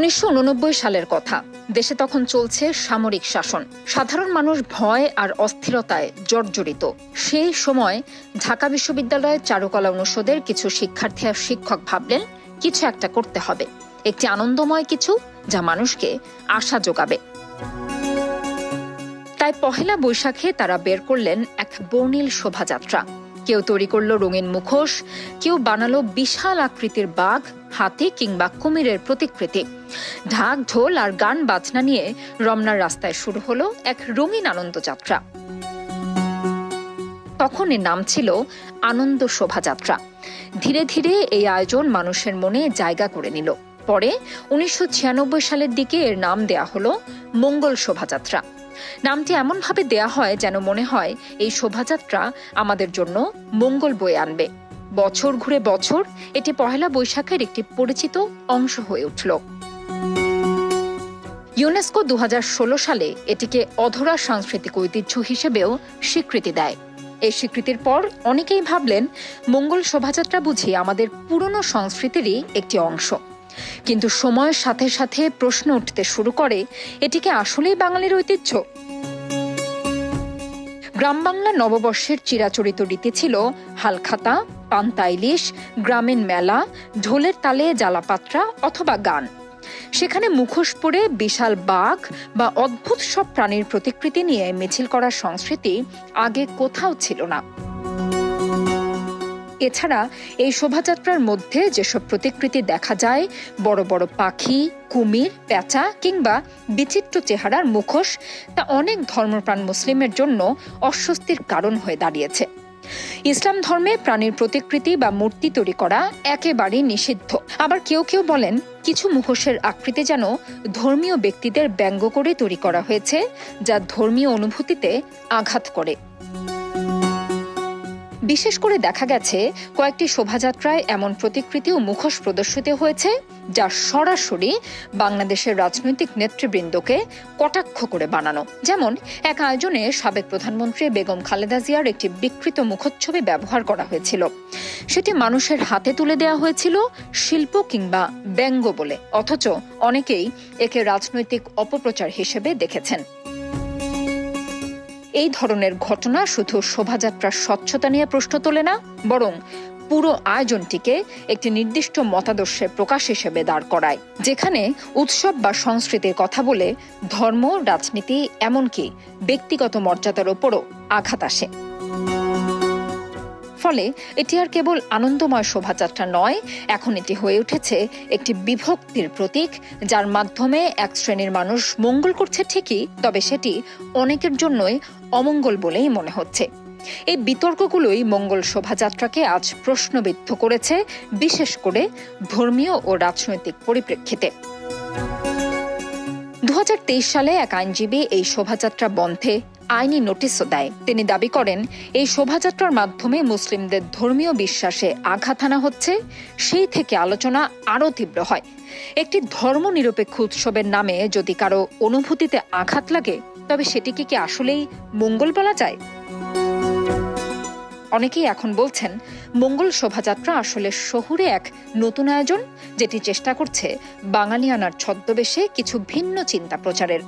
১৯৮৯ সালের কথা। দেশে তখন চলছে সামরিক শাসন। সাধারণ মানুষ ভয় আর অস্থিরতায় জর্জরিত। সেই সময় ঢাকা বিশ্ববিদ্যালয়ের চারুকলা অনুষদের কিছু শিক্ষার্থী আর শিক্ষক ভাবলেন কিছু একটা করতে হবে, একটি আনন্দময় কিছু যা মানুষকে আশা যোগাবে। তাই পহেলা বৈশাখে তারা বের করলেন এক বর্ণিল শোভাযাত্রা। কেউ তৈরি করলো রঙিন মুখোশ, কেউ বানালো বিশাল আকৃতির বাঘ, হাতি কিংবা কুমিরের প্রতিকৃতি। ঢাক ঢোল আর গান বাজনা নিয়ে রমনার রাস্তায় শুরু হলো এক রঙিন আনন্দযাত্রা। তখন এর নাম ছিল আনন্দ শোভাযাত্রা। ধীরে ধীরে এই আয়োজন মানুষের মনে জায়গা করে নিল। পরে ১৯৯৬ সালের দিকে এর নাম দেয়া হলো মঙ্গল শোভাযাত্রা। নামটি এমনভাবে দেয়া হয় যেন মনে হয় এই শোভাযাত্রা আমাদের জন্য মঙ্গল বয়ে আনবে। বছর ঘুরে বছর এটি পহেলা বৈশাখের একটি পরিচিত অংশ হয়ে উঠল। ইউনেস্কো ২০১৬ সালে এটিকে অধরা সাংস্কৃতিক ঐতিহ্য হিসেবেও স্বীকৃতি দেয়। এই স্বীকৃতির পর অনেকেই ভাবলেন মঙ্গল শোভাযাত্রা বুঝি আমাদের পুরনো সংস্কৃতিরই একটি অংশ। কিন্তু সময়ের সাথে সাথে প্রশ্ন উঠতে শুরু করে, এটিকে আসলেই বাঙালির ঐতিহ্য? গ্রাম বাংলা নববর্ষের চিরাচরিত রীতি ছিল হালখাতা, পান্তা ইলিশ, গ্রামীণ মেলা, ঢোলের তালে জ্বালাপাত্রা অথবা গান। সেখানে মুখোশ পরে বিশাল বাঘ বা অদ্ভুত সব প্রাণীর প্রতিকৃতি নিয়ে মিছিল করার সংস্কৃতি আগে কোথাও ছিল না। এছাড়া এই শোভাযাত্রার মধ্যে যেসব প্রতিকৃতি দেখা যায়, বড় বড় পাখি, কুমির, পেঁচা কিংবা বিচিত্র চেহারার মুখোশ, তা অনেক ধর্মপ্রাণ মুসলিমের জন্য অস্বস্তির কারণ হয়ে দাঁড়িয়েছে। ইসলাম ধর্মে প্রাণীর প্রতিকৃতি বা মূর্তি তৈরি করা একেবারেই নিষিদ্ধ। আবার কেউ কেউ বলেন কিছু মুখোশের আকৃতি যেন ধর্মীয় ব্যক্তিদের ব্যঙ্গ করে তৈরি করা হয়েছে, যা ধর্মীয় অনুভূতিতে আঘাত করে। বিশেষ করে দেখা গেছে কয়েকটি শোভাযাত্রায় এমন প্রতিকৃতি ও মুখোশ প্রদর্শিত হয়েছে যা সরাসরি বাংলাদেশের রাজনৈতিক নেতৃবৃন্দকে কটাক্ষ করে বানানো। যেমন এক আয়োজনে সাবেক প্রধানমন্ত্রী বেগম খালেদা জিয়ার একটি বিকৃত মুখচ্ছবি ব্যবহার করা হয়েছিল। সেটি মানুষের হাতে তুলে দেওয়া হয়েছিল শিল্প কিংবা ব্যঙ্গ বলে, অথচ অনেকেই একে রাজনৈতিক অপপ্রচার হিসেবে দেখেছেন। এই ধরনের ঘটনা শুধু শোভাযাত্রার স্বচ্ছতা নিয়ে প্রশ্ন তোলে না, বরং পুরো আয়োজনটিকে একটি নির্দিষ্ট মতাদর্শের প্রকাশ হিসেবে দাঁড় করায়, যেখানে উৎসব বা সংস্কৃতির কথা বলে ধর্ম, রাজনীতি এমনকি ব্যক্তিগত মর্যাদার ওপরও আঘাত আসে। ফলে এটি আর কেবল আনন্দময় শোভাযাত্রা নয়, এখন এটি হয়ে উঠেছে একটি বিভক্তির প্রতীক, যার মাধ্যমে এক শ্রেণীর মানুষ মঙ্গল করছে ঠিকই, তবে সেটি অনেকের জন্যই অমঙ্গল বলেই মনে হচ্ছে। এই বিতর্কগুলোই মঙ্গল শোভাযাত্রাকে আজ প্রশ্নবিদ্ধ করেছে, বিশেষ করে ধর্মীয় ও রাজনৈতিক পরিপ্রেক্ষিতে। ২০২৩ সালে এক আইনজীবী এই শোভাযাত্রা বন্ধে আইনি নোটিশও দেয়। তিনি দাবি করেন এই শোভাযাত্রার মাধ্যমে মুসলিমদের ধর্মীয় বিশ্বাসে আঘাত আনা হচ্ছে। সেই থেকে আলোচনা আরও তীব্র হয়। একটি ধর্মনিরপেক্ষ উৎসবের নামে যদি কারো অনুভূতিতে আঘাত লাগে, তবে সেটিকে কি আসলেই মঙ্গল বলা যায়? অনেকেই এখন বলছেন মঙ্গল শোভাযাত্রা আসলে শহুরে এক নতুন আয়োজন, যেটি চেষ্টা করছে বাঙালিয়ানার ছদ্মবেশে কিছু ভিন্ন চিন্তা প্রচারের।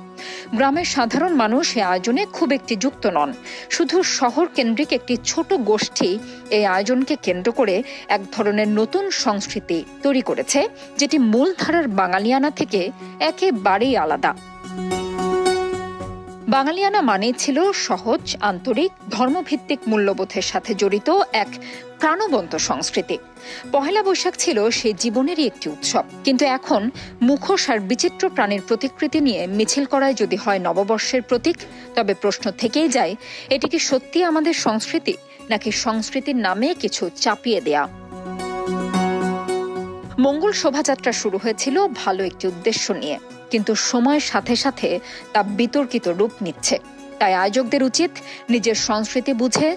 গ্রামের সাধারণ মানুষ এই আয়োজনে খুব একটি যুক্ত নন। শুধু শহর কেন্দ্রিক একটি ছোট গোষ্ঠী এই আয়োজনকে কেন্দ্র করে এক ধরনের নতুন সংস্কৃতি তৈরি করেছে, যেটি মূলধারার বাঙালিয়ানা থেকে একেবারেই আলাদা। বাঙালিয়ানা মানে ছিল সহজ, আন্তরিক, ধর্মভিত্তিক মূল্যবোধের সাথে জড়িত এক প্রাণবন্ত সংস্কৃতি। পহেলা বৈশাখ ছিল সেই জীবনেরই একটি উৎসব। কিন্তু এখন মুখোশ আর বিচিত্র প্রাণীর প্রতিকৃতি নিয়ে মিছিল করায় যদি হয় নববর্ষের প্রতীক, তবে প্রশ্ন থেকেই যায়, এটি কি সত্যি আমাদের সংস্কৃতি, নাকি সংস্কৃতির নামে কিছু চাপিয়ে দেয়া? মঙ্গল শোভাযাত্রা শুরু হয়েছিল ভালো একটি উদ্দেশ্য নিয়ে, কিন্তু সময়ের সাথে সাথে তা বিতর্কিত রূপ নিচ্ছে। তাই আয়োজকদের উচিত নিজের সংস্কৃতি বুঝে,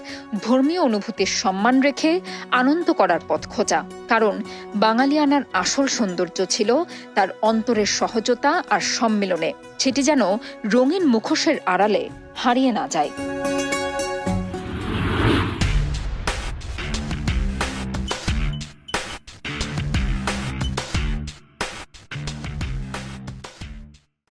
ধর্মীয় অনুভূতির সম্মান রেখে আনন্দ করার পথ খোঁজা। কারণ বাঙালিয়ানার আসল সৌন্দর্য ছিল তার অন্তরের সহজতা আর সম্মিলনে। সেটি যেন রঙিন মুখোশের আড়ালে হারিয়ে না যায়।